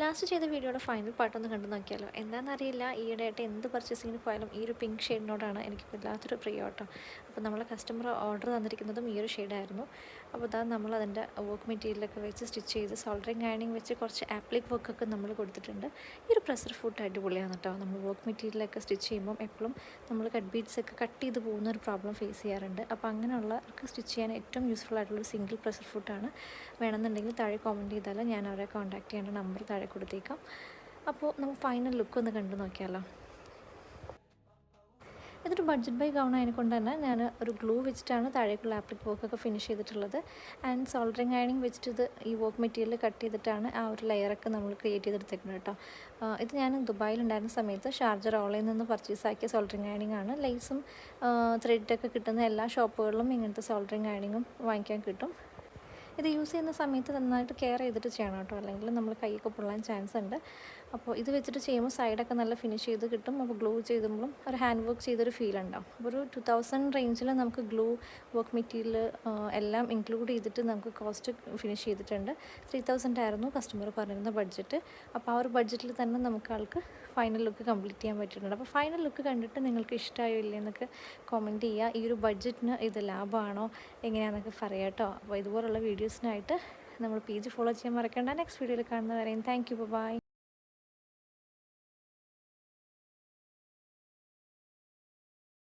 Last ചെയ്ത വീഡിയോയുടെ final പാർട്ടൊന്ന് കണ്ടു നോക്കിയാലോ. എന്താണെന്നറിയില്ല, ഈയിടെയായിട്ട് എന്ത് പർച്ചേസിങ്ങിന് പോയാലും ഈ ഒരു പിങ്ക് ഷെയ്ഡിനോടാണ് എനിക്ക് വല്ലാത്തൊരു പ്രിയം കേട്ടോ. അപ്പോൾ നമ്മളെ കസ്റ്റമർ ഓർഡർ തന്നിരിക്കുന്നതും ഈ ഒരു ഷെയ്ഡായിരുന്നു. അപ്പോൾ അതാ നമ്മൾ അതിൻ്റെ വർക്ക് മെറ്റീരിയലൊക്കെ വെച്ച് സ്റ്റിച്ച് ചെയ്ത് സോൾഡറിങ് അയണിങ് വെച്ച് കുറച്ച് ആപ്ലിക് വർക്കൊക്കെ നമ്മൾ കൊടുത്തിട്ടുണ്ട്. ഈ ഒരു പ്രഷർ ഫുഡ് അടിപൊളിയാണ് കേട്ടോ. നമ്മൾ വർക്ക് മെറ്റീരിയലൊക്കെ സ്റ്റിച്ച് ചെയ്യുമ്പം എപ്പോഴും നമ്മൾ കട്ട് ബീഡ്സ് ഒക്കെ കട്ട് ചെയ്ത് പോകുന്ന ഒരു പ്രോബ്ലം ഫേസ് ചെയ്യാറുണ്ട്. അപ്പോൾ അങ്ങനെയുള്ളവർക്ക് സ്റ്റിച്ച് ചെയ്യാൻ ഏറ്റവും യൂസ്ഫുൾ ആയിട്ടുള്ളൊരു സിംഗിൾ പ്രഷർ ഫുഡാണ്. വേണമെന്നുണ്ടെങ്കിൽ താഴെ കമൻറ്റ് ചെയ്താൽ ഞാൻ അവരെ കോൺടാക്ട് ചെയ്യേണ്ട നമ്പർ താഴെ കൊടുത്തേക്കാം. അപ്പോൾ നമുക്ക് ഫൈനൽ ലുക്ക് ഒന്ന് കണ്ടു നോക്കിയാലോ. ഇതൊരു ബഡ്ജറ്റ് ബൈ ഗൗൺ ആയതുകൊണ്ട് തന്നെ ഞാൻ ഒരു ഗ്ലൂ വെച്ചിട്ടാണ് താഴേക്കുള്ള ആപ്ലിക് വർക്കൊക്കെ ഫിനിഷ് ചെയ്തിട്ടുള്ളത്. ആൻഡ് സോൾഡറിങ് അയണിങ് വെച്ചിട്ട് ഇത് ഈ വർക്ക് മെറ്റീരിയൽ കട്ട് ചെയ്തിട്ടാണ് ആ ഒരു ലെയറൊക്കെ നമ്മൾ ക്രിയേറ്റ് ചെയ്തെടുത്തേക്കുന്നത് കേട്ടോ. ഇത് ഞാൻ ദുബായിലുണ്ടായിരുന്ന സമയത്ത് ഷാർജ റോളയിൽ നിന്ന് പർച്ചേസ് ആക്കിയ സോൾഡറിങ് അയണിങ് ആണ്. ലേസും ത്രെഡൊക്കെ കിട്ടുന്ന എല്ലാ ഷോപ്പുകളിലും ഇങ്ങനത്തെ സോൾഡറിങ് അയണിങ്ങും വാങ്ങിക്കാൻ കിട്ടും. ഇത് യൂസ് ചെയ്യുന്ന സമയത്ത് നന്നായിട്ട് കെയർ ചെയ്തിട്ട് ചെയ്യണം കേട്ടോ, അല്ലെങ്കിൽ നമ്മൾ കൈയൊക്കെ പൊള്ളാൻ ചാൻസ് ഉണ്ട്. അപ്പോൾ ഇത് വെച്ചിട്ട് ചെയ്യുമ്പോൾ സൈഡൊക്കെ നല്ല ഫിനിഷ് ചെയ്ത് കിട്ടും. അപ്പോൾ ഗ്ലൂ ചെയ്തുമ്പോഴും ഒരു ഹാൻഡ് വർക്ക് ചെയ്തൊരു ഫീൽ ഉണ്ടാവും. അപ്പോൾ ഒരു 2000 റേഞ്ചിൽ നമുക്ക് ഗ്ലൂ വർക്ക് മെറ്റീരിയൽ എല്ലാം ഇൻക്ലൂഡ് ചെയ്തിട്ട് നമുക്ക് കോസ്റ്റ് ഫിനിഷ് ചെയ്തിട്ടുണ്ട്. 3000 ആയിരുന്നു കസ്റ്റമർ പറഞ്ഞിരുന്ന ബഡ്ജറ്റ്. അപ്പോൾ ആ ഒരു ബഡ്ജറ്റിൽ തന്നെ നമുക്ക് ആൾക്ക് ഫൈനൽ ലുക്ക് കംപ്ലീറ്റ് ചെയ്യാൻ പറ്റിയിട്ടുണ്ട്. അപ്പോൾ ഫൈനൽ ലുക്ക് കണ്ടിട്ട് നിങ്ങൾക്ക് ഇഷ്ടമായോ ഇല്ലയെന്നൊക്കെ കമൻറ്റ് ചെയ്യുക. ഈ ഒരു ബഡ്ജറ്റിന് ഇത് ലാഭമാണോ എങ്ങനെയാണെന്നൊക്കെ പറയാം കേട്ടോ. അപ്പോൾ ഇതുപോലുള്ള വീഡിയോസിനായിട്ട് നമ്മൾ പേജ് ഫോളോ ചെയ്യാൻ മറക്കണ്ട. നെക്സ്റ്റ് വീഡിയോയിൽ കാണുന്നവരെയും താങ്ക് യു, ബൈ.